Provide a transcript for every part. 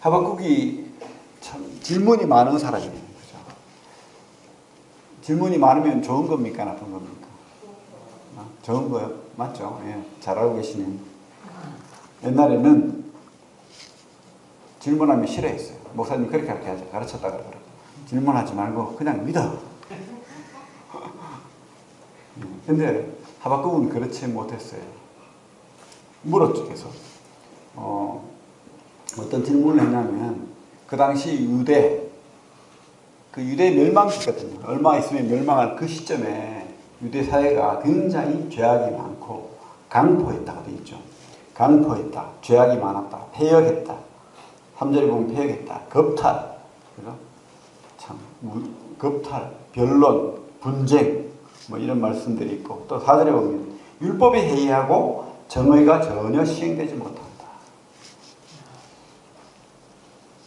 하박국이 참 질문이 많은 사람이에요. 그죠? 질문이 많으면 좋은 겁니까? 나쁜 겁니까? 좋은 거요? 맞죠? 예, 잘 알고 계시네요. 옛날에는 질문하면 싫어했어요. 목사님 그렇게 가르쳤다 그러더라고요. 질문하지 말고 그냥 믿어. 근데 하박국은 그렇지 못했어요. 물었죠, 계속. 어떤 질문을 했냐면, 그 당시 유대 멸망기거든요. 얼마 있으면 멸망할 그 시점에 유대 사회가 굉장히 죄악이 많고 강포했다고 되어 있죠. 강포했다, 죄악이 많았다, 패역했다. 3절에 보면 패역했다, 겁탈, 그죠? 참, 겁탈, 변론, 분쟁, 뭐 이런 말씀들이 있고, 또 4절에 보면 율법이 해이하고 정의가 전혀 시행되지 못한다.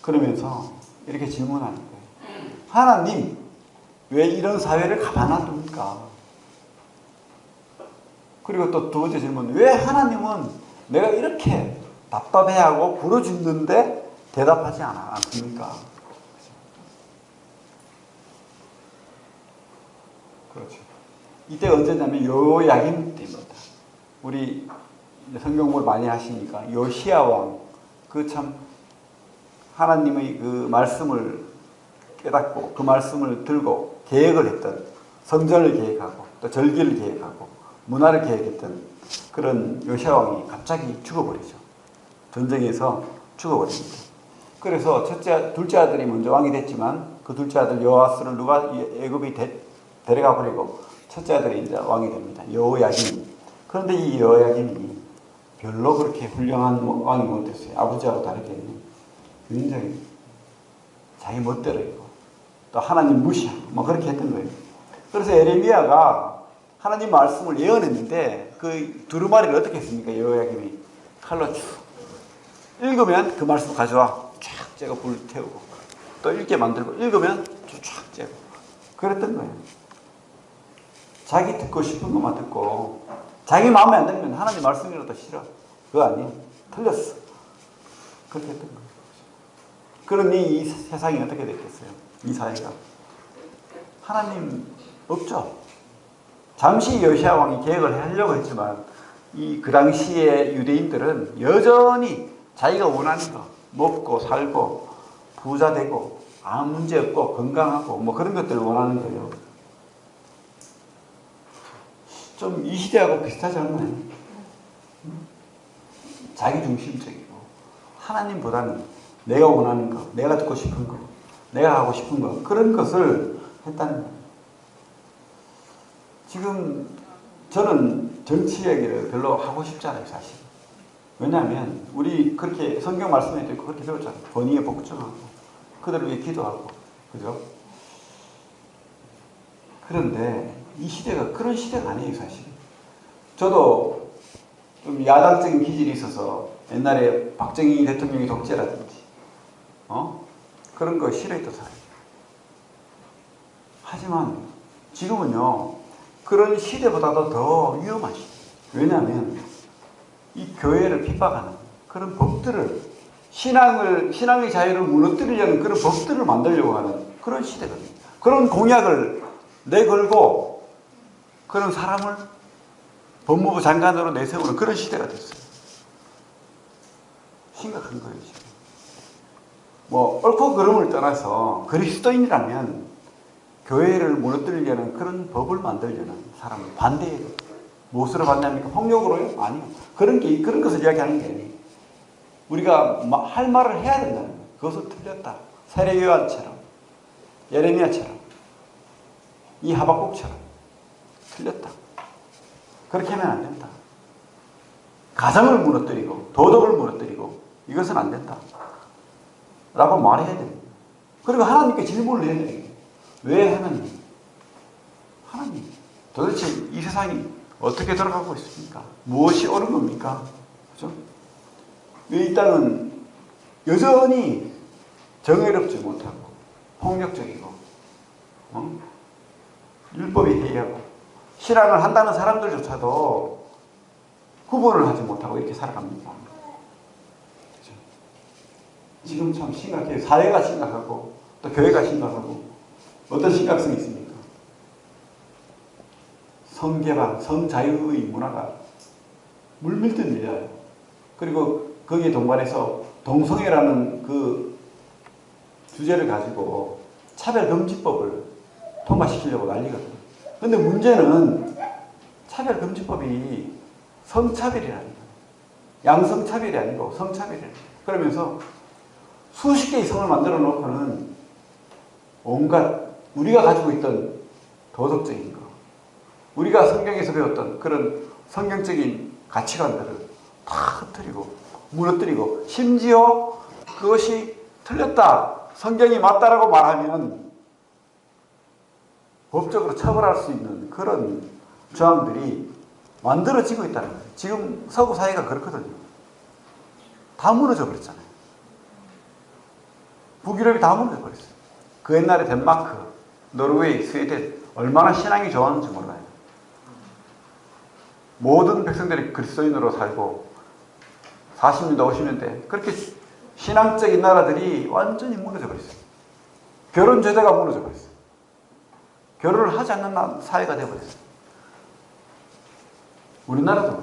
그러면서 이렇게 질문하는 거예요. 하나님, 왜 이런 사회를 가만 안 둡니까? 그리고 또 두 번째 질문, 왜 하나님은 내가 이렇게 답답해하고 부르 죽는데 대답하지 않습니까? 그렇죠. 이때 언제냐면 요야김 때입니다. 우리 성경 공부를 많이 하시니까 요시야 왕, 그 참 하나님의 그 말씀을 깨닫고 그 말씀을 들고 계획을 했던, 성전을 계획하고 또 절기를 계획하고 문화를 계획했던 그런 요시야 왕이 갑자기 죽어버리죠. 전쟁에서 죽어버립니다. 그래서 둘째 아들이 먼저 왕이 됐지만 그 둘째 아들 요아스를 누가 애굽에 데려가 버리고 첫째 아들이 이제 왕이 됩니다. 여호야김. 그런데 이 여호야김이 별로 그렇게 훌륭한 왕이 못됐어요. 아버지하고 다르게 굉장히 자기 멋대로 있고 또 하나님 무시하고 뭐 그렇게 했던 거예요. 그래서 예레미야가 하나님 말씀을 예언했는데 그 두루마리를 어떻게 했습니까? 여호야김이 칼로 쭉 읽으면 그 말씀 가져와 쫙 째고 불 태우고 또 읽게 만들고 읽으면 쫙 째고 그랬던 거예요. 자기 듣고 싶은 것만 듣고 자기 마음에 안 들면 하나님 말씀이라도 싫어. 그거 아니에요. 틀렸어. 그렇게 했던 거예요. 그러니 이 세상이 어떻게 됐겠어요? 이 사회가. 하나님 없죠. 잠시 요시야 왕이 계획을 하려고 했지만 그 당시에 유대인들은 여전히 자기가 원하는 거 먹고 살고 부자 되고 아무 문제 없고 건강하고 뭐 그런 것들을 원하는 거예요. 좀 이 시대하고 비슷하지 않나요? 자기중심적이고 하나님보다는 내가 원하는 거, 내가 듣고 싶은 거, 내가 하고 싶은 거 그런 것을 했다는 거예요. 지금 저는 정치 얘기를 별로 하고 싶지 않아요, 사실. 왜냐하면 우리 그렇게 성경 말씀에 듣고 그렇게 배웠잖아요. 권위에 복종하고 그들을 위해 기도하고, 그죠? 그런데 이 시대가 그런 시대가 아니에요, 사실. 저도 좀 야당적인 기질이 있어서 옛날에 박정희 대통령이 독재라든지 그런 거 싫어했던 사람이에요. 하지만 지금은요, 그런 시대보다도 더 위험한 시대. 왜냐하면 이 교회를 핍박하는 그런 법들을 신앙의 자유를 무너뜨리려는 그런 법들을 만들려고 하는 그런 시대거든요. 그런 공약을 내걸고 그런 사람을 법무부 장관으로 내세우는 그런 시대가 됐어요. 심각한 거예요, 지금. 뭐 옳고 그름을 떠나서 그리스도인이라면 교회를 무너뜨리려는 그런 법을 만들려는 사람을 반대해요. 무엇으로 반대합니까? 폭력으로요? 아니요. 그런 것을 이야기하는 게 아니에요. 우리가 할 말을 해야 된다는 거예요. 그것은 틀렸다. 세례 요한처럼, 예레미야처럼, 이 하박국처럼 틀렸다. 그렇게 하면 안 된다. 가정을 무너뜨리고 도덕을 무너뜨리고 이것은 안 된다. 라고 말해야 됩니다. 그리고 하나님께 질문을 해야 돼요. 왜 하나님? 하나님, 도대체 이 세상이 어떻게 돌아가고 있습니까? 무엇이 옳은 겁니까? 그죠? 왜 이 땅은 여전히 정의롭지 못하고 폭력적이고 율법이 해이하고 신앙을 한다는 사람들조차도 구분을 하지 못하고 이렇게 살아갑니다. 그죠? 지금 참 심각해요. 사회가 심각하고 또 교회가 심각하고. 어떤 심각성이 있습니까? 성개방, 성자유의 문화가 물밀듯 밀려요. 그리고 거기에 동반해서 동성애라는 그 주제를 가지고 차별금지법을 통과시키려고 난리거든요. 근데 문제는 차별금지법이 성차별이라는 거예요. 양성차별이 아니고 성차별이라는 거예요. 그러면서 수십 개의 성을 만들어 놓고는 온갖 우리가 가지고 있던 도덕적인 거, 우리가 성경에서 배웠던 그런 성경적인 가치관들을 다 흩뜨리고 무너뜨리고, 심지어 그것이 틀렸다, 성경이 맞다라고 말하면 법적으로 처벌할 수 있는 그런 조항들이 만들어지고 있다는 거예요. 지금 서구 사회가 그렇거든요. 다 무너져 버렸잖아요. 북유럽이 다 무너져 버렸어요. 그 옛날에 덴마크, 노르웨이, 스웨덴 얼마나 신앙이 좋았는지 몰라요. 모든 백성들이 그리스도인으로 살고 40년대, 50년대 그렇게 신앙적인 나라들이 완전히 무너져 버렸어요. 결혼 제도가 무너져 버렸어요. 결혼을 하지 않는 사회가 되어버렸어요. 우리나라도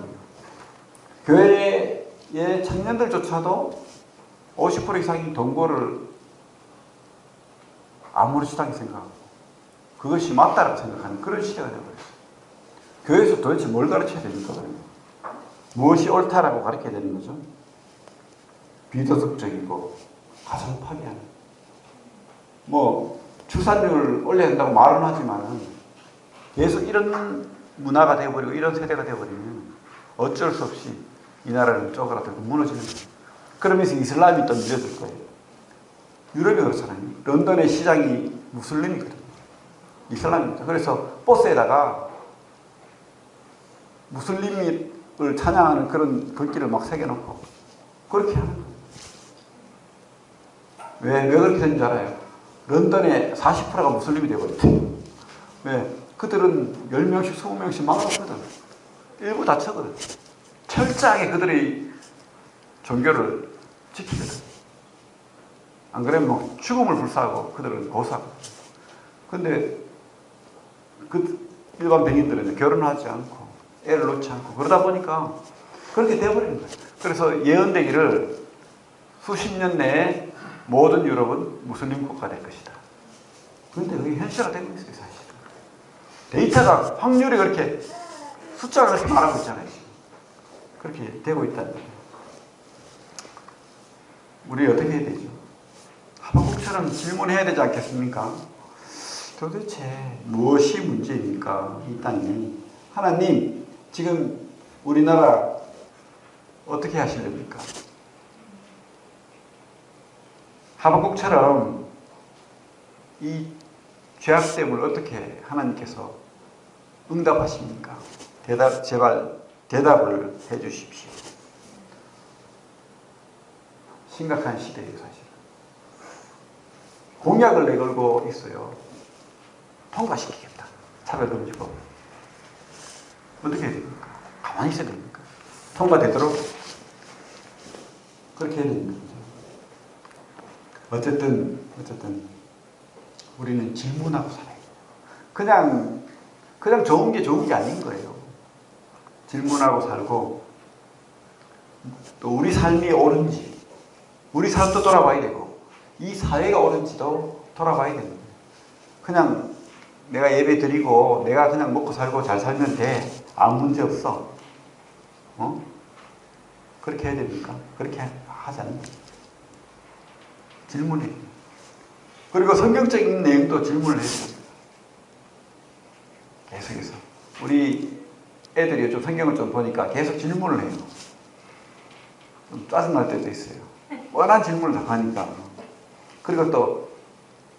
그래요. 교회의 청년들조차도 50% 이상이 동거를 아무렇지도 않게 생각하고 그것이 맞다라고 생각하는 그런 시대가 되어버렸어요. 교회에서 도대체 뭘 가르쳐야 됩니까? 무엇이 옳다라고 가르쳐야 되는 거죠? 비도덕적이고 가정 파괴하는. 뭐 출산율을 올려야 한다고 말은 하지만 계속 이런 문화가 되어버리고 이런 세대가 되어버리면 어쩔 수 없이 이 나라는 쪼그라들고 무너지는 거예요. 그러면서 이슬람이 또 밀려들 거예요. 유럽이 그렇잖아요. 런던의 시장이 무슬림이거든요. 이슬람입니다. 그래서 버스에다가 무슬림을 찬양하는 그런 글귀를 막 새겨놓고 그렇게 하는 거예요. 왜 그렇게 된 줄 알아요? 런던의 40%가 무슬림이 되어버렸대요. 왜? 그들은 10명씩 20명씩 막았거든. 일부 다쳤거든. 철저하게 그들의 종교를 지키거든. 안 그러면 뭐 죽음을 불사하고 그들은 고사하고. 근데 그 일반 백인들은 결혼하지 않고 애를 놓지 않고 그러다 보니까 그렇게 되어버리는 거예요. 그래서 예언되기를 수십 년 내에 모든 유럽은 무슬림 국가가 될 것이다. 그런데 그게 현실화되고 있어요, 사실. 데이터가, 확률이 그렇게, 숫자가 그렇게 말하고 있잖아요. 그렇게 되고 있다는 거예요. 우리 어떻게 해야 되죠? 하박국처럼 질문해야 되지 않겠습니까? 도대체 무엇이 문제입니까? 이 땅이. 하나님, 지금 우리나라 어떻게 하시렵니까? 하박국처럼 이 죄악됨을 어떻게 하나님께서 응답하십니까? 제발 대답을 해 주십시오. 심각한 시대예요, 사실. 공약을 내걸고 있어요. 통과시키겠다. 차별금지법. 어떻게 해야 됩니까? 가만히 있어야 됩니까? 통과되도록 그렇게 해야 됩니다. 어쨌든 우리는 질문하고 살아요. 그냥 좋은 게 아닌 거예요. 질문하고 살고 또 우리 삶이 옳은지, 우리 삶도 돌아봐야 되고 이 사회가 옳은지도 돌아봐야 됩니다. 그냥 내가 예배 드리고 내가 그냥 먹고 살고 잘 살면 돼. 아무 문제 없어. 그렇게 해야 됩니까? 그렇게 하지 않는다. 질문해요. 그리고 성경적인 내용도 질문을 해야 됩니다. 계속해서. 우리 애들이 요즘 성경을 좀 보니까 계속 질문을 해요. 좀 짜증날 때도 있어요. 뻔한 질문을 다 하니까. 그리고 또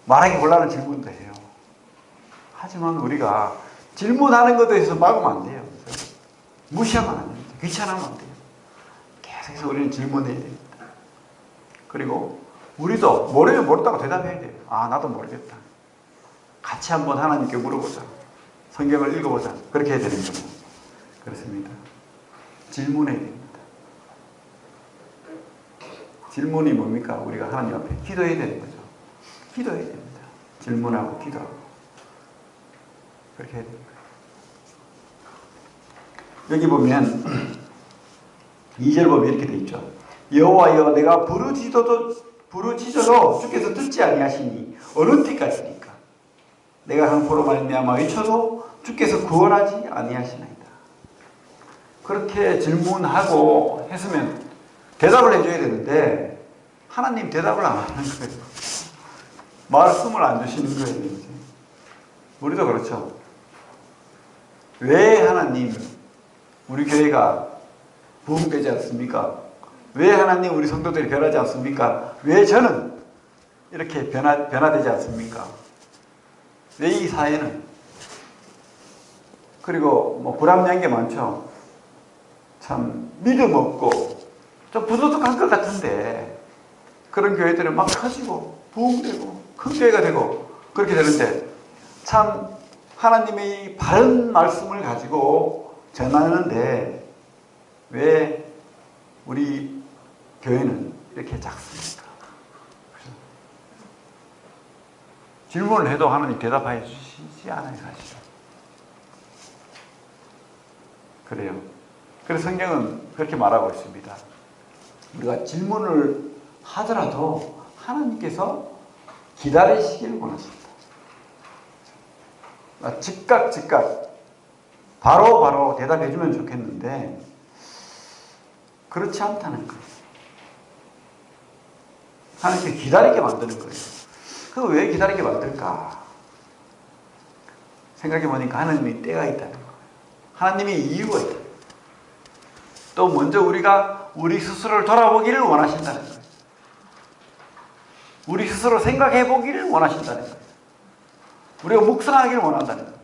말하기 곤란한 질문도 해요. 하지만 우리가 질문하는 것에 대해서 막으면 안 돼요. 무시하면 안 됩니다. 귀찮으면 안 돼요. 계속해서 우리는 질문해야 됩니다. 그리고 우리도 모르면 모른다고 대답해야 돼요. 아, 나도 모르겠다. 같이 한번 하나님께 물어보자. 성경을 읽어보자. 그렇게 해야 되는 겁니다. 그렇습니다. 질문해야 됩니다. 질문이 뭡니까? 우리가 하나님 앞에 기도해야 되는 거죠. 기도해야 됩니다. 질문하고 기도하고. 그렇게 해야 됩니다. 여기 보면 2절 보면 이렇게 돼 있죠. 여호와여 내가 부르짖어도 주께서 듣지 아니하시니 어느 때까지니까 내가 강포로 말미암아 외쳐도 주께서 구원하지 아니하시나이다. 그렇게 질문하고 했으면 대답을 해줘야 되는데 하나님 대답을 안 하는 거예요. 말씀을 안 주시는 거예요. 우리도 그렇죠. 왜 하나님 우리 교회가 부흥되지 않습니까? 왜 하나님 우리 성도들이 변하지 않습니까? 왜 저는 이렇게 변화되지 않습니까? 왜 이 사회는? 그리고 뭐 불합리한 게 많죠. 참 믿음 없고 좀 부도덕한 것 같은데 그런 교회들은 막 커지고 부흥되고 큰 교회가 되고 그렇게 되는데 참 하나님의 바른 말씀을 가지고 전하는데 왜 우리 교회는 이렇게 작습니까? 질문을 해도 하나님 대답해 주시지 않아요, 사실. 그래요. 그래서 성경은 그렇게 말하고 있습니다. 우리가 질문을 하더라도 하나님께서 기다리시기를 원하십니다. 즉각 바로 대답해 주면 좋겠는데 그렇지 않다는 거예요. 하나님께 기다리게 만드는 거예요. 그거 왜 기다리게 만들까? 생각해 보니까 하나님이 때가 있다는 거예요. 하나님이 이유가 있다. 또 먼저 우리가 우리 스스로를 돌아보기를 원하신다는 거예요. 우리 스스로 생각해 보기를 원하신다는 거예요. 우리가 묵상하기를 원한다는 겁니다.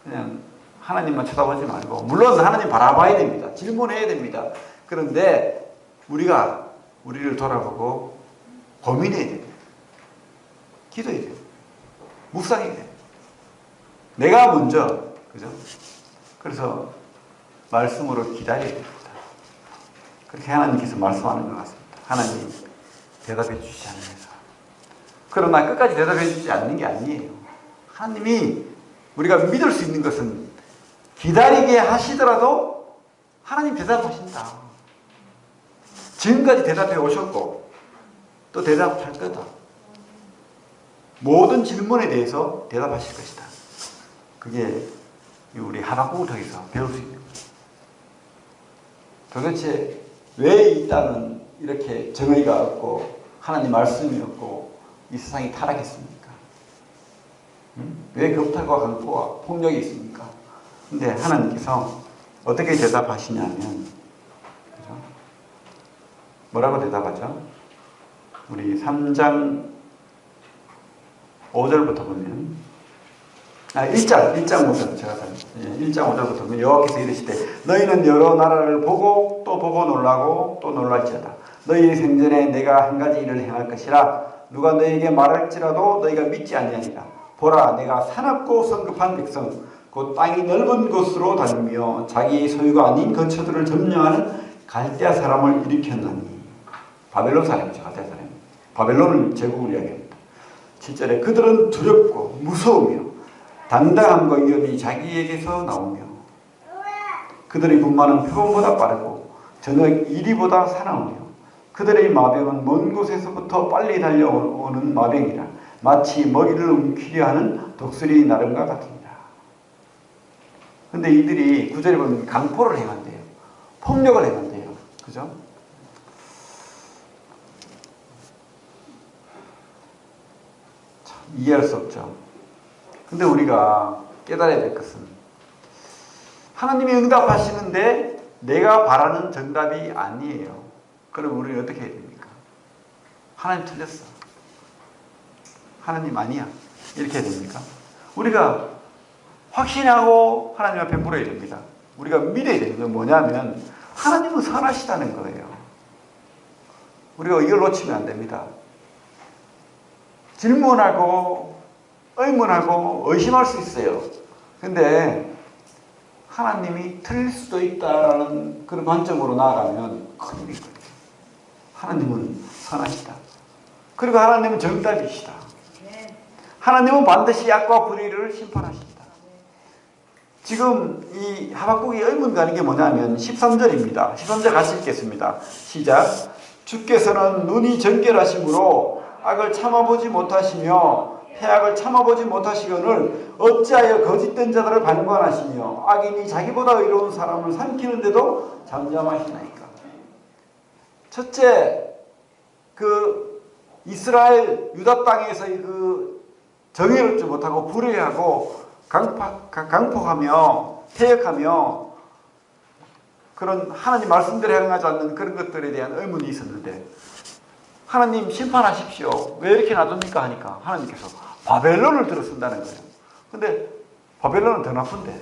그냥 하나님만 쳐다보지 말고 물론 하나님 바라봐야 됩니다. 질문해야 됩니다. 그런데 우리가 우리를 돌아보고 고민해야 됩니다. 기도해야 돼요. 묵상해야 돼요. 내가 먼저 그죠? 그래서 말씀으로 기다려야 됩니다. 그렇게 하나님께서 말씀하는 것 같습니다. 하나님 대답해 주시지 않으면서 그러나 끝까지 대답해 주지 않는 게 아니에요. 하나님이 우리가 믿을 수 있는 것은 기다리게 하시더라도 하나님 대답하신다. 지금까지 대답해 오셨고 또 대답할 거다. 모든 질문에 대해서 대답하실 것이다. 그게 우리 하박국을 통해서 배울 수 있는 거예요. 도대체 왜 이 땅은 이렇게 정의가 없고 하나님 말씀이 없고 이 세상이 타락했습니까? 왜 겁탈과 강포와 폭력이 있습니까? 근데 하나님께서 어떻게 대답하시냐면 그죠? 뭐라고 대답하죠? 우리 3장 5절부터 보면 1장 5절 제가 1장 5절부터 보면 여호와께서 이르시되 너희는 여러 나라를 보고 또 보고 놀라고 또 놀랄지어다. 너희 생전에 내가 한 가지 일을 행할 것이라 누가 너희에게 말할지라도 너희가 믿지 아니하리라. 보라 내가 사납고 성급한 백성 곧 땅이 넓은 곳으로 다니며 자기 소유가 아닌 거처들을 점령하는 갈대아 사람을 일으켰나니 바벨론 사람이죠. 갈대아 사람. 바벨론을 제국을 이야기합니다. 7절에 그들은 두렵고 무서우며 당당함과 위엄이 자기에게서 나오며 그들의 분만은 표범보다 빠르고 저녁 이리보다 사나우며 그들의 마병은 먼 곳에서부터 빨리 달려오는 마병이라 마치 먹이를 움키려 하는 독수리 나름과 같습니다. 근데 이들이 9절에 보면 강포를 행한대요. 폭력을 행한대요. 그죠? 참 이해할 수 없죠. 근데 우리가 깨달아야 될 것은 하나님이 응답하시는데 내가 바라는 정답이 아니에요. 그럼 우리는 어떻게 해야 됩니까? 하나님 틀렸어. 하나님 아니야. 이렇게 해야 됩니까? 우리가 확신하고 하나님 앞에 물어야 됩니다. 우리가 믿어야 되는 건 뭐냐면 하나님은 선하시다는 거예요. 우리가 이걸 놓치면 안 됩니다. 질문하고 의문하고 의심할 수 있어요. 근데 하나님이 틀릴 수도 있다라는 그런 관점으로 나아가면 큰일인 거예요. 하나님은 선하시다. 그리고 하나님은 정답이시다. 하나님은 반드시 악과 불의를 심판하신다. 지금 이 하박국이 의문 가는 게 뭐냐면 13절입니다. 13절 같이 읽겠습니다. 시작. 주께서는 눈이 정결하심으로 악을 참아보지 못하시며 해악을 참아보지 못하시거늘 어찌하여 거짓된 자들을 반관하시며 악인이 자기보다 의로운 사람을 삼키는데도 잠잠하시나이까. 첫째, 그 이스라엘 유다 땅에서의 그 정의를 얻지 못하고 불의하고 강폭하며 퇴역하며 그런 하나님 말씀대로 행하지 않는 그런 것들에 대한 의문이 있었는데 하나님 심판하십시오. 왜 이렇게 놔둡니까? 하니까 하나님께서 바벨론을 들어 쓴다는 거예요. 근데 바벨론은 더 나쁜데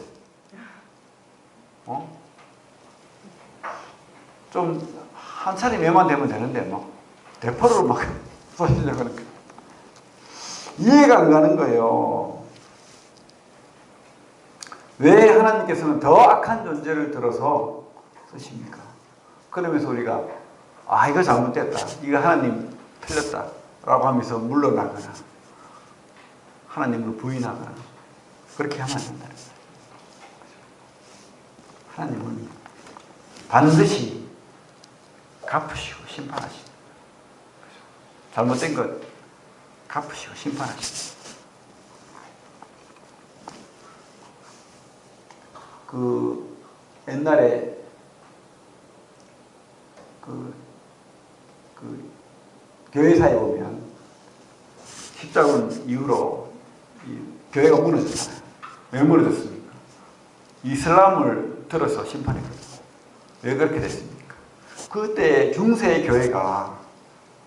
좀 한 차례 매만 되면 되는데 막 대포를 막 쏘시려고 하는 거예요. 이해가 안 가는 거예요. 왜 하나님께서는 더 악한 존재를 들어서 쓰십니까? 그러면서 우리가 이거 잘못됐다. 이거 하나님 틀렸다. 라고 하면서 물러나거나 하나님을 부인하거나 그렇게 하면 안 된다는 거예요. 하나님은 반드시 갚으시고 심판하십니다. 잘못된 것 갚으시고 심판하십니다. 그 옛날에 그 교회사에 보면 십자군 이후로 이 교회가 무너졌잖아요. 왜 무너졌습니까? 이슬람을 들어서 심판했거든요. 왜 그렇게 됐습니까? 그때 중세의 교회가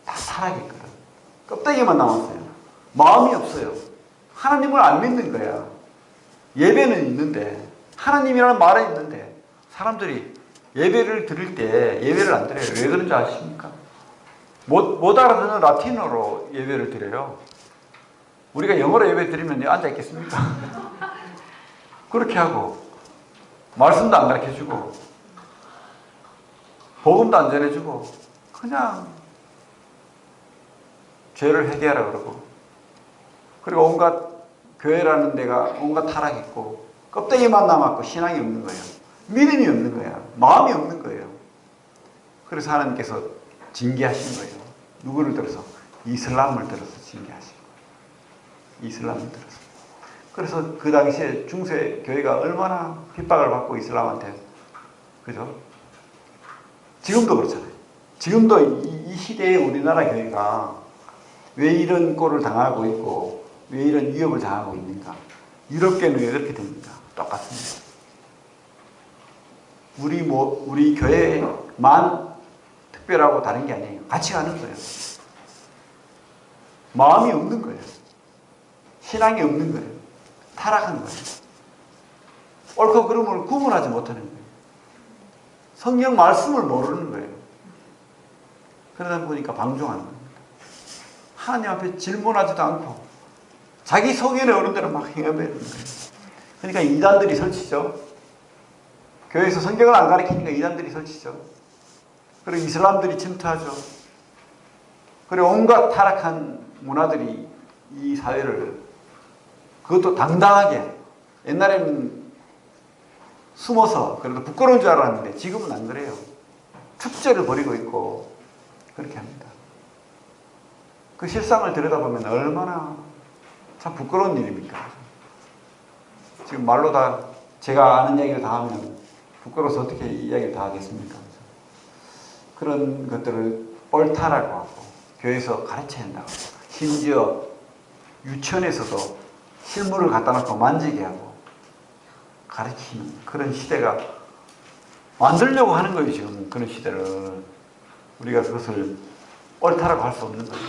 다 타락했거든. 껍데기만 남았어요. 마음이 없어요. 하나님을 안 믿는 거야. 예배는 있는데 하나님이라는 말은 있는데 사람들이 예배를 드릴 때 예배를 안 드려요. 왜 그런지 아십니까? 못 알아듣는 라틴어로 예배를 드려요. 우리가 영어로 예배 드리면 앉아 있겠습니까? 그렇게 하고 말씀도 안 가르쳐주고 복음도 안 전해주고 그냥 죄를 회개하라 그러고 그리고 온갖 교회라는 데가 온갖 타락했고 껍데기만 남았고 신앙이 없는 거예요. 믿음이 없는 거야. 마음이 없는 거예요. 그래서 하나님께서 징계하신 거예요. 누구를 들어서? 이슬람을 들어서 징계하신 거예요. 이슬람을 들어서. 그래서 그 당시에 중세 교회가 얼마나 핍박을 받고 이슬람한테 그죠? 지금도 그렇잖아요. 지금도 이 시대의 우리나라 교회가 왜 이런 꼴을 당하고 있고 왜 이런 위협을 당하고 있는가? 유럽교회는 왜 그렇게 됩니까? 똑같습니다. 우리 교회만 특별하고 다른 게 아니에요. 같이 가는 거예요. 마음이 없는 거예요. 신앙이 없는 거예요. 타락한 거예요. 옳고 그름을 구분하지 못하는 거예요. 성경 말씀을 모르는 거예요. 그러다 보니까 방종하는 겁니다. 하나님 앞에 질문하지도 않고 자기 성현에 오는 대로 막 행해버리는 거예요. 그러니까 이단들이 설치죠. 교회에서 성경을 안 가르치니까 이단들이 설치죠. 그리고 이슬람들이 침투하죠. 그리고 온갖 타락한 문화들이 이 사회를 그것도 당당하게 옛날에는 숨어서 그래도 부끄러운 줄 알았는데 지금은 안 그래요. 축제를 벌이고 있고 그렇게 합니다. 그 실상을 들여다보면 얼마나 참 부끄러운 일입니까? 지금 말로 다 제가 아는 이야기를 다 하면 부끄러워서 어떻게 이야기를 다 하겠습니까? 그런 것들을 옳다라고 하고 교회에서 가르쳐야 한다고 심지어 유치원에서도 실물을 갖다 놓고 만지게 하고 가르치는 그런 시대가 만들려고 하는 거예요. 지금 그런 시대를 우리가 그것을 옳다라고 할 수 없는 거예요.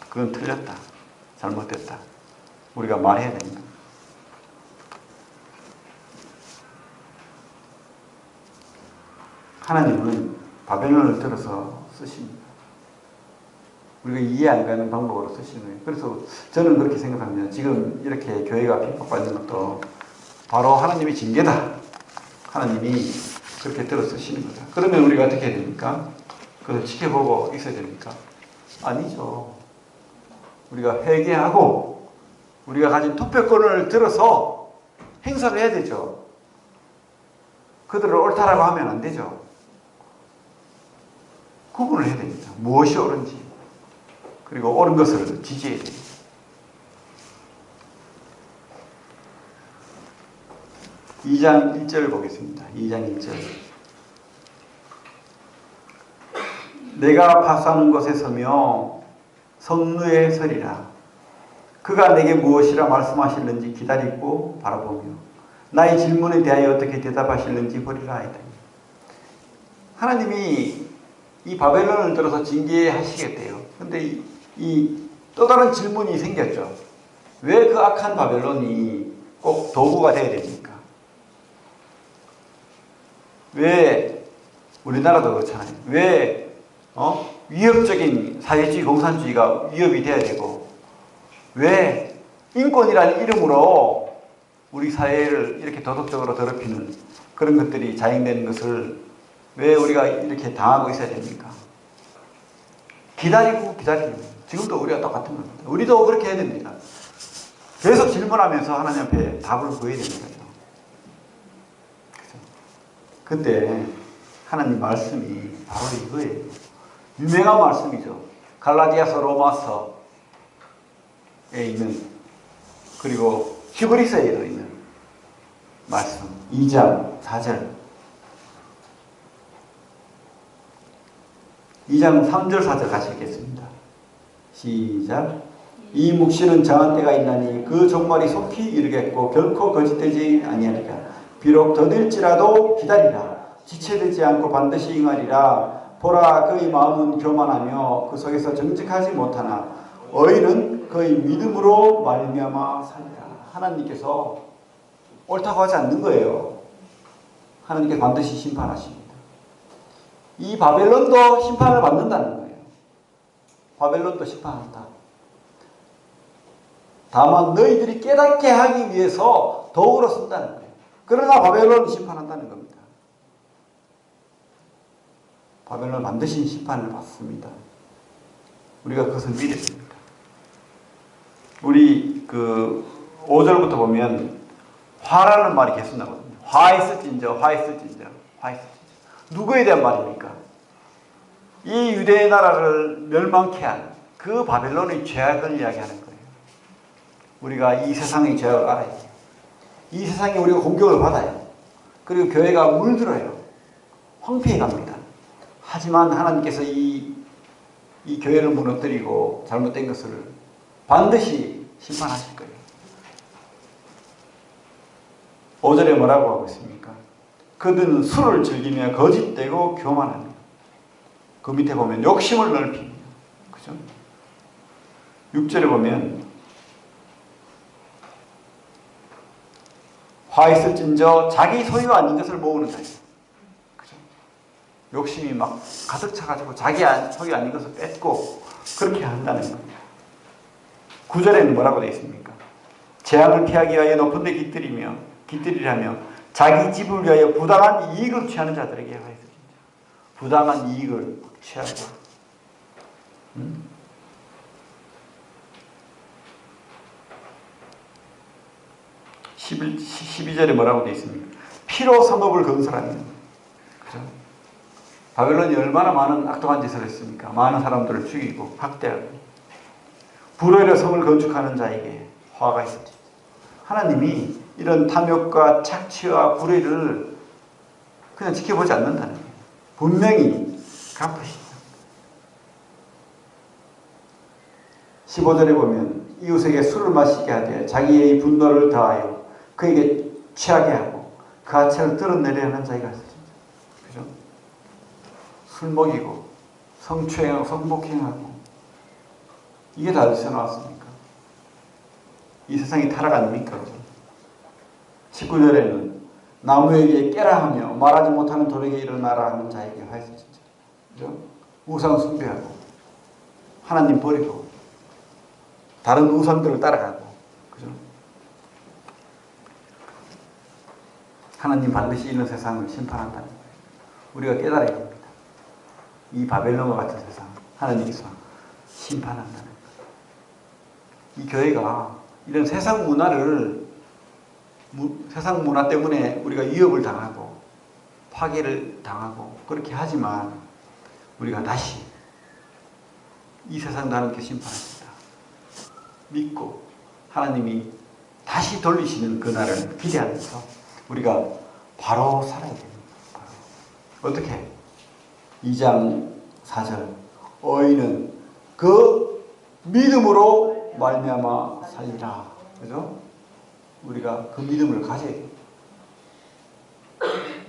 그건 틀렸다. 잘못됐다. 우리가 말해야 됩니다. 하나님은 바벨론을 들어서 쓰십니다. 우리가 이해 안 가는 방법으로 쓰시는 거예요. 그래서 저는 그렇게 생각합니다. 지금 이렇게 교회가 핍박받는 것도 바로 하나님의 징계다. 하나님이 그렇게 들어 쓰시는 거다. 그러면 우리가 어떻게 해야 됩니까? 그걸 지켜보고 있어야 됩니까? 아니죠. 우리가 회개하고 우리가 가진 투표권을 들어서 행사를 해야 되죠. 그들을 옳다라고 하면 안 되죠. 구분을 해야 됩니다. 무엇이 옳은지. 그리고 옳은 것을 지지해야 됩니다. 2장 1절 보겠습니다. 2장 1절. 내가 파수하는 곳에 서며 성루에 서리라. 그가 내게 무엇이라 말씀하실는지 기다리고 바라보며 나의 질문에 대하여 어떻게 대답하실는지 보리라 하였더니, 하나님이 이 바벨론을 들어서 징계하시겠대요. 근데 이 또 다른 질문이 생겼죠. 왜 그 악한 바벨론이 꼭 도구가 되어야 됩니까? 왜 우리나라도 그렇잖아요. 왜 위협적인 사회주의 공산주의가 위협이 돼야 되고, 왜 인권이라는 이름으로 우리 사회를 이렇게 도덕적으로 더럽히는 그런 것들이 자행되는 것을 왜 우리가 이렇게 당하고 있어야 됩니까? 기다리고 기다리고. 지금도 우리가 똑같은 겁니다. 우리도 그렇게 해야 됩니다. 계속 질문하면서 하나님 앞에 답을 구해야 됩니다. 그때 하나님 말씀이 바로 이거예요. 유명한 말씀이죠. 갈라디아서, 로마서에 있는, 그리고 히브리서에도 있는 말씀 2장 4절, 2장 3절 4절 가시겠습니다. 시작. 이 묵시는 정한 때가 있나니 그 종말이 속히 이르겠고 결코 거짓되지 아니하리라. 비록 더딜지라도 기다리라. 지체되지 않고 반드시 응하리라. 보라, 그의 마음은 교만하며 그 속에서 정직하지 못하나 의인은 그의 믿음으로 말미암아 살리라. 하나님께서 옳다고 하지 않는 거예요. 하나님께서 반드시 심판하십니다. 이 바벨론도 심판을 받는다는 거예요. 바벨론도 심판한다. 다만 너희들이 깨닫게 하기 위해서 도구로 쓴다는 거예요. 그러나 바벨론은 심판한다는 겁니다. 바벨론은 반드시 심판을 받습니다. 우리가 그것을 믿어야 됩니다. 우리 5절부터 보면 화라는 말이 계속 나거든요. 화했을진저, 화했을진저, 화했을진저. 누구에 대한 말입니까? 이 유대의 나라를 멸망케 한 그 바벨론의 죄악을 이야기하는 거예요. 우리가 이 세상의 죄악을 알아야 돼요. 이 세상에 우리가 공격을 받아요. 그리고 교회가 물들어요. 황폐해 갑니다. 하지만 하나님께서 이 교회를 무너뜨리고 잘못된 것을 반드시 심판하실 거예요. 5절에 뭐라고 하고 있습니까? 그들은 술을 즐기며 거짓되고 교만하며, 그 밑에 보면 욕심을 넓히며, 그죠? 6절에 보면 화 있을진저 자기 소유 아닌 것을 모으는 자예요. 그죠? 욕심이 막 가득 차가지고 자기 소유 아닌 것을 뺏고 그렇게 한다는 겁니다. 9절에는 뭐라고 되어 있습니까? 재앙을 피하기 위하여 높은 데 깃들이라며 자기 집을 위하여 부당한 이익을 취하는 자들에게 하였습니다. 부당한 이익을 취하고. 12절에 뭐라고 되어 있습니까? 피로 성읍을 건설하며. 그죠? 바벨론이 얼마나 많은 악독한 짓을 했습니까? 많은 사람들을 죽이고 학대하고. 불로 인해 성을 건축하는 자에게 화가 있었죠. 하나님이 이런 탐욕과 착취와 불의를 그냥 지켜보지 않는다는 거예요. 분명히 갚으시죠. 15절에 보면 이웃에게 술을 마시게 하되 자기의 분노를 더하여 그에게 취하게 하고 그 하체를 드러내려 하는 자가 있습니다. 그죠? 술 먹이고 성추행하고 성폭행하고, 이게 다 어디서 나왔습니까? 이 세상이 타락 아닙니까? 19절에는 나무에게 깨라 하며 말하지 못하는 돌에게 일어나라 하는 자에게 화했습니다. 그죠? 우상 숭배하고 하나님 버리고 다른 우상들을 따라가고, 그죠? 하나님 반드시 이런 세상을 심판한다는 거예요. 우리가 깨달아야 됩니다. 이 바벨론과 같은 세상 하나님께서 심판한다는 거예요. 이 교회가 이런 세상 문화를 세상 문화 때문에 우리가 위협을 당하고 파괴를 당하고 그렇게 하지만 우리가 다시 이 세상도 하나님께 심판하신다 믿고 하나님이 다시 돌리시는 그날을 기대하면서 우리가 바로 살아야 됩니다. 바로. 어떻게? 2장 4절 어인은 그 믿음으로 말미암아 살리라. 그죠? 우리가 그 믿음을 가져야 돼요.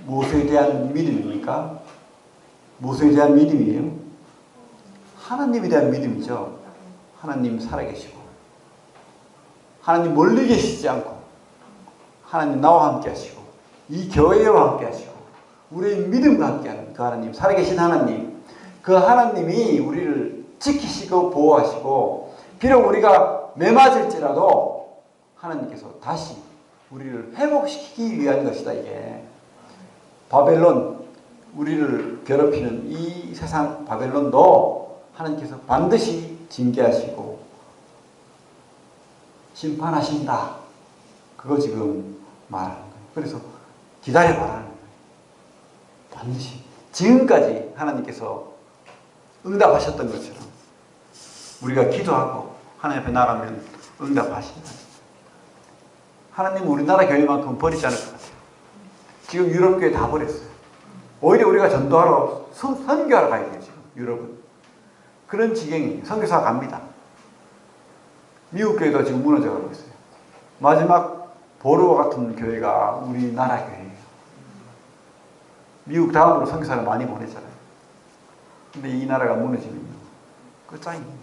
무엇에 대한 믿음입니까? 무엇에 대한 믿음이에요? 하나님에 대한 믿음이죠. 하나님 살아계시고 하나님 멀리 계시지 않고 하나님 나와 함께 하시고 이 교회와 함께 하시고 우리의 믿음과 함께하는 그 하나님, 살아계신 하나님, 그 하나님이 우리를 지키시고 보호하시고 비록 우리가 매맞을지라도 하나님께서 다시 우리를 회복시키기 위한 것이다. 이게 바벨론, 우리를 괴롭히는 이 세상 바벨론도 하나님께서 반드시 징계하시고 심판하신다. 그거 지금 말하는 거예요. 그래서 기다려봐라는 거예요. 반드시 지금까지 하나님께서 응답하셨던 것처럼 우리가 기도하고 하나님 앞에 나가면 응답하신다. 하나님은 우리나라 교회만큼 버리지 않을 것 같아요. 지금 유럽 교회 다 버렸어요. 오히려 우리가 전도하러 선교하러 가야 돼요. 지금 유럽은 그런 지경이 선교사가 갑니다. 미국 교회도 지금 무너져가고 있어요. 마지막 보르와 같은 교회가 우리나라 교회예요. 미국 다음으로 선교사를 많이 보내잖아요. 근데 이 나라가 무너지면요, 끝장입니다.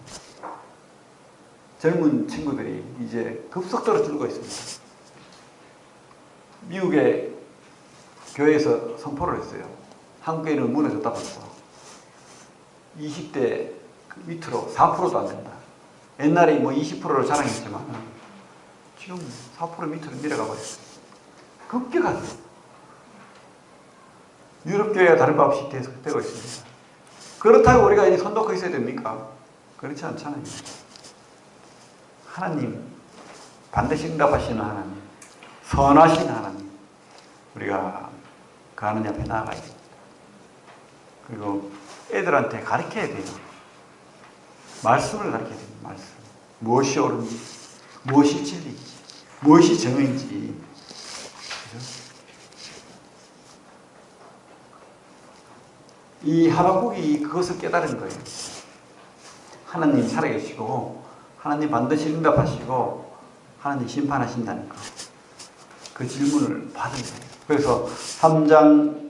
젊은 친구들이 이제 급속도로 줄고 있습니다. 미국의 교회에서 선포를 했어요. 한국 교회는 무너졌다 벌써. 20대 밑으로 4%도 안 된다. 옛날에 뭐 20%를 자랑했지만 지금 4% 밑으로 내려가 버렸어요. 급격하게. 유럽 교회가 다른 바 없이 되고 있습니다. 그렇다고 우리가 이제 손 놓고 있어야 됩니까? 그렇지 않잖아요. 하나님, 반드시 응답하시는 하나님, 선하신 하나님, 우리가 그 하나님 앞에 나아가야 됩니다. 그리고 애들한테 가르쳐야 돼요. 말씀을 가르쳐야 됩니다. 말씀. 무엇이 옳은지, 무엇이 진리인지, 무엇이 정의인지. 그죠? 이 하박국이 그것을 깨달은 거예요. 하나님 살아계시고 하나님 반드시 응답하시고 하나님 심판하신다는 거. 그 질문을 받은 거예요. 그래서 3장을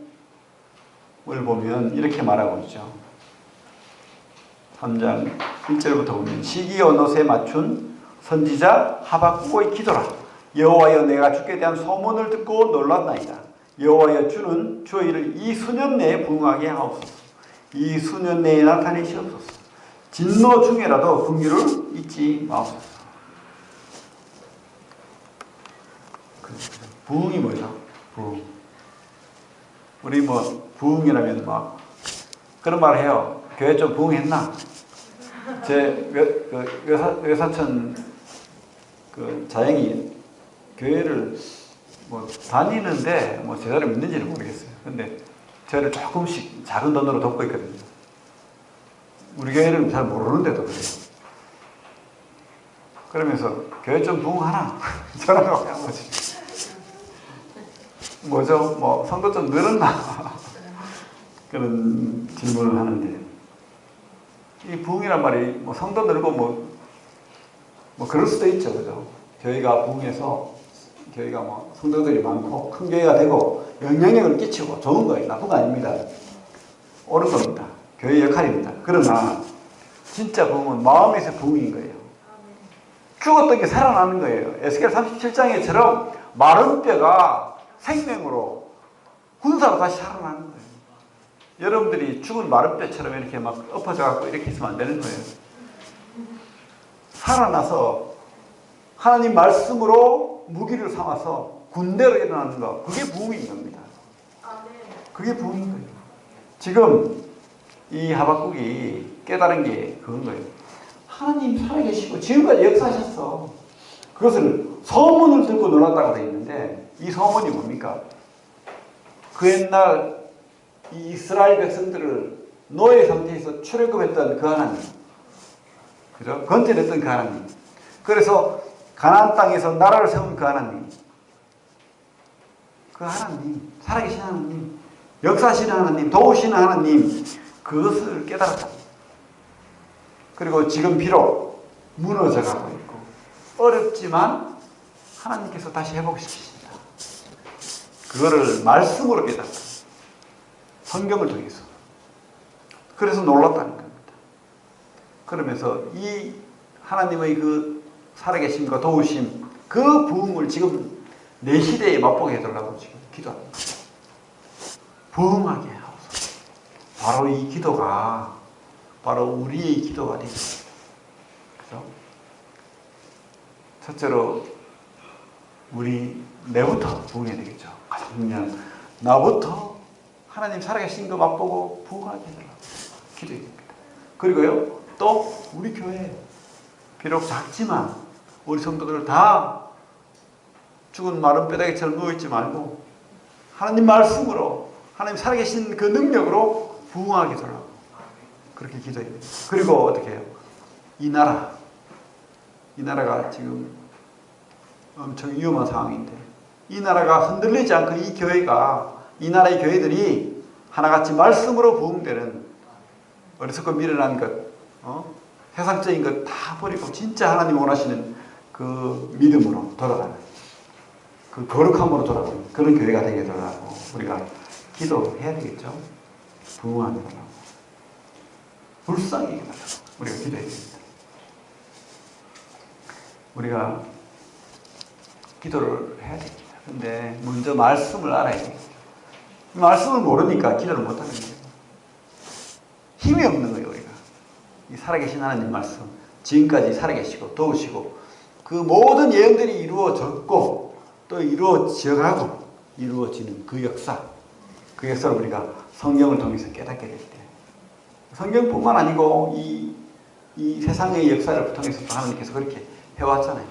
보면 이렇게 말하고 있죠. 3장 1절부터 보면 시기 언옷에 맞춘 선지자 하박국의 기도라. 여호와여 내가 주께 대한 소문을 듣고 놀랐나이다. 여호와여 주는 주의 일을 이 수년 내에 부응하게 하옵소서. 이 수년 내에 나타내시옵소서. 진노 중에라도 긍휼을 잊지 마옵소서. 부응이 뭐죠? 부응. 우리 뭐 부응이라면 막 그런 말 해요. 교회 좀 부응했나? 제 외사촌 그 자영이 교회를 뭐 다니는데 뭐 제자를 믿는지는 모르겠어요. 근데 저를 조금씩 작은 돈으로 돕고 있거든요. 우리 교회를 잘 모르는데도 그래요. 그러면서 교회 좀 부흥하나? 전화가 그냥 뭐죠? 뭐 성도 좀 늘었나? 그런 질문을 하는데 이 부흥이란 말이 뭐 성도 늘고 뭐 그럴 수도 있죠, 그죠? 교회가 부흥해서 교회가 뭐 성도들이 많고 큰 교회가 되고 영향력을 끼치고 좋은 거예요. 나쁜 거 아닙니다. 옳은 겁니다. 교회의 역할입니다. 그러나 진짜 부흥은 마음에서 부흥인 거예요. 죽었던 게 살아나는 거예요. 에스겔 37장에처럼 마른 뼈가 생명으로 군사로 다시 살아나는 거예요. 여러분들이 죽은 마른 뼈처럼 이렇게 막 엎어져 갖고 이렇게 있으면 안 되는 거예요. 살아나서 하나님 말씀으로 무기를 삼아서 군대로 일어나는 거, 그게 부흥인 겁니다. 그게 부흥인 거예요. 지금 이 하박국이 깨달은 게 그건 거예요. 하나님 살아계시고 지금까지 역사하셨어. 그것을 소문을 듣고 놀랐다고 되어 있는데 이 소문이 뭡니까? 그 옛날 이 이스라엘 백성들을 노예 상태에서 출애굽했던 그 하나님, 그죠? 건져냈던 그 하나님. 그래서 가나안 땅에서 나라를 세운 그 하나님, 그 하나님, 살아계신 하나님, 역사하시는 하나님, 도우시는 하나님, 그것을 깨달았다. 그리고 지금 비록 무너져가고 있고 어렵지만 하나님께서 다시 회복시키신다. 그거를 말씀으로 깨달았다. 성경을 통해서. 그래서 놀랐다는 겁니다. 그러면서 이 하나님의 그 살아계심과 도우심, 그 부흥을 지금 내 시대에 맛보게 해달라고 지금 기도합니다. 부흥하게 하옵소서. 바로 이 기도가 바로 우리의 기도가 되겠습니다. 그죠? 첫째로 내부터 부흥해야 되겠죠. 가장 중요한 나부터 하나님 살아계신 거 맛보고 부흥하게 해달라고 기도해야 됩니다. 그리고요, 또 우리 교회 비록 작지만 우리 성도들 다 죽은 마른 뼈다귀처럼 누워있지 말고 하나님 말씀으로 하나님 살아계신 그 능력으로 부흥하게 해달라고 그렇게 기도해야 됩니다. 그리고 어떻게 해요? 이 나라가 지금 엄청 위험한 상황인데 이 나라가 흔들리지 않고 이 교회가 이 나라의 교회들이 하나같이 말씀으로 부흥되는 어리석고 미련한 것, 세상적인 것 다 버리고 진짜 하나님 원하시는 그 믿음으로 돌아가는 그 거룩함으로 돌아가는 그런 교회가 되게 되라고 우리가 기도해야 되겠죠. 부흥하게 되라고 불쌍히 되라고 우리가 기도해야 됩니다. 우리가 기도를 해야 됩니다. 근데 먼저 말씀을 알아야 돼요. 말씀을 모르니까 기도를 못하는 거예요. 힘이 없는 거예요, 우리가. 이 살아계신 하나님 말씀, 지금까지 살아계시고 도우시고 그 모든 예언들이 이루어졌고 또 이루어져가고 이루어지는 그 역사를 우리가 성경을 통해서 깨닫게 될 때 성경뿐만 아니고 이 세상의 역사를 통해서 하나님께서 그렇게 해왔잖아요.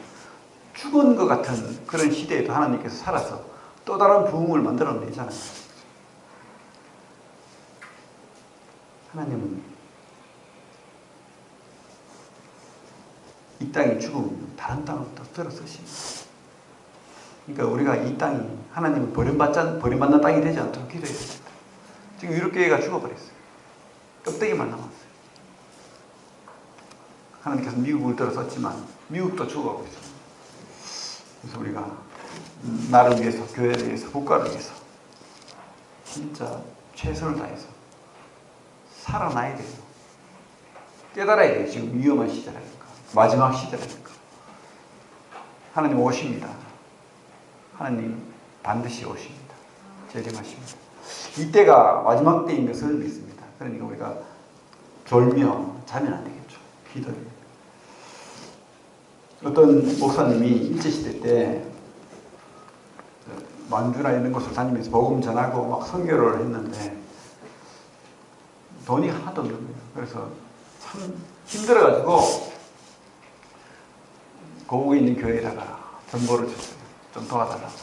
죽은 것 같은 그런 시대에도 하나님께서 살아서 또 다른 부흥을 만들어내잖아요. 하나님은 이 땅이 죽으면 다른 땅을 또 들어 쓰십니다. 그러니까 우리가 이 땅이 하나님은 버림받는 땅이 되지 않도록 기도해야 됩니다. 지금 유럽교회가 죽어버렸어요. 껍데기만 남았어요. 하나님께서 미국을 들어 썼지만 미국도 죽어가고 있습니다. 그래서 우리가 나를 위해서, 교회를 위해서, 국가를 위해서 진짜 최선을 다해서 살아나야 돼요. 깨달아야 돼요. 지금 위험한 시대라니까. 마지막 시대라니까. 하나님 오십니다. 하나님 반드시 오십니다. 재림하십니다. 이때가 마지막 때인 것을 믿습니다. 그러니까 우리가 졸며 자면 안 되겠죠. 기도해야 됩니다. 어떤 목사님이 일제시대 때 만주나 이런 곳을 다니면서 복음 전하고 막 선교를 했는데 돈이 하나도 없는 거예요. 그래서 참 힘들어가지고 고국에 있는 교회에다가 전보를 줬어요. 좀 도와달라고.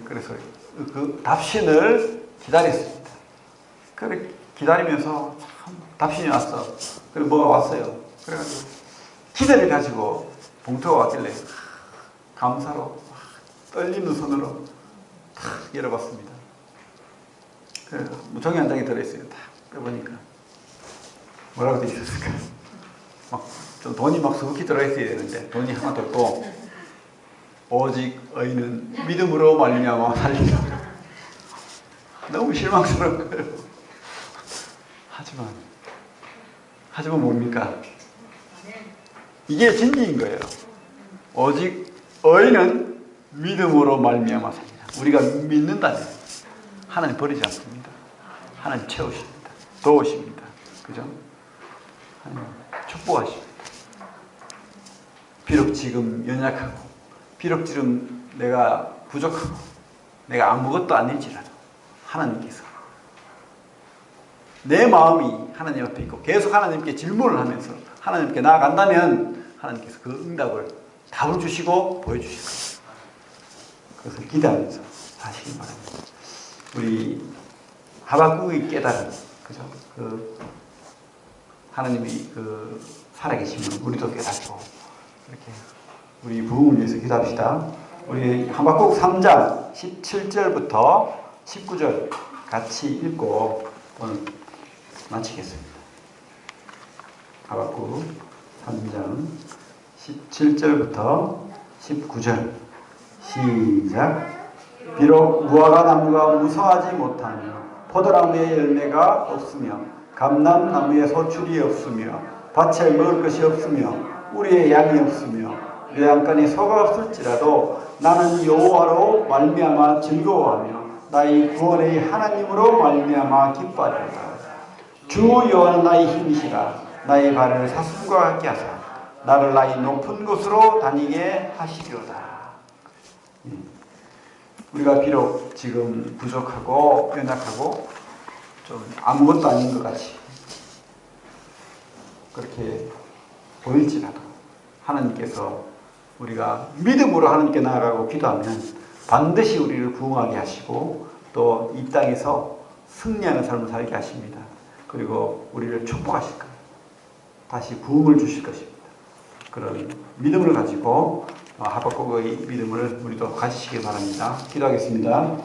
그래서 그 답신을 기다렸습니다. 그래 기다리면서 참 답신이 왔어. 그래 뭐가 왔어요. 그래가지고 기대를 가지고 봉투가 왔길래 감사로 떨리는 손으로 탁 열어봤습니다. 그래서 종이 한 장이 들어있어요. 탁 빼보니까 뭐라고 되어 있었을까? 좀 돈이 막 수북히 들어있어야 되는데 돈이 하나도 없고 오직 의인은 믿음으로 말미암아 살리라. 너무 실망스러운 거예요. 하지만 뭡니까? 이게 진리인 거예요. 오직 의인은 믿음으로 말미암아 살리라. 우리가 믿는다면 하나님 버리지 않습니다. 하나님 채우십니다. 도우십니다. 그죠? 하나님 축복하십니다. 비록 지금 연약하고 비록 지금 내가 부족하고 내가 아무것도 아닐지라도 하나님께서 내 마음이 하나님 앞에 있고 계속 하나님께 질문을 하면서 하나님께 나아간다면 하나님께서 그 응답을 답을 주시고 보여주실 거예요. 그것을 기대하면서 사시기 바랍니다. 우리 하박국의 깨달음, 그죠? 하나님이 살아계시면 우리도 깨닫고 이렇게 우리 부흥을 위해서 기도합시다. 우리 하박국 3장 17절부터 19절 같이 읽고 오늘 마치겠습니다. 하박국 3장 17절부터 19절 시작. 비록 무화과 나무가 무성하지 못하며 포도나무에 열매가 없으며 감람나무에 소출이 없으며 밭에 먹을 것이 없으며 우리의 양이 없으며 요양간에 소가 없을지라도 나는 여호와로 말미암아 즐거워하며 나의 구원의 하나님으로 말미암아 기뻐하리로다. 주 여호와는 나의 힘이시라. 나의 발을 사슴과 같게 하사 나를 나의 높은 곳으로 다니게 하시리로다. 우리가 비록 지금 부족하고 연약하고 좀 아무것도 아닌 것 같이 그렇게 보일지라도 하나님께서 우리가 믿음으로 하나님께 나아가고 기도하면 반드시 우리를 부흥하게 하시고 또 이 땅에서 승리하는 삶을 살게 하십니다. 그리고 우리를 축복하실 거예요. 다시 부흥을 주실 것입니다. 그런 믿음을 가지고 하박국의 믿음을 우리도 가지시기 바랍니다. 기도하겠습니다.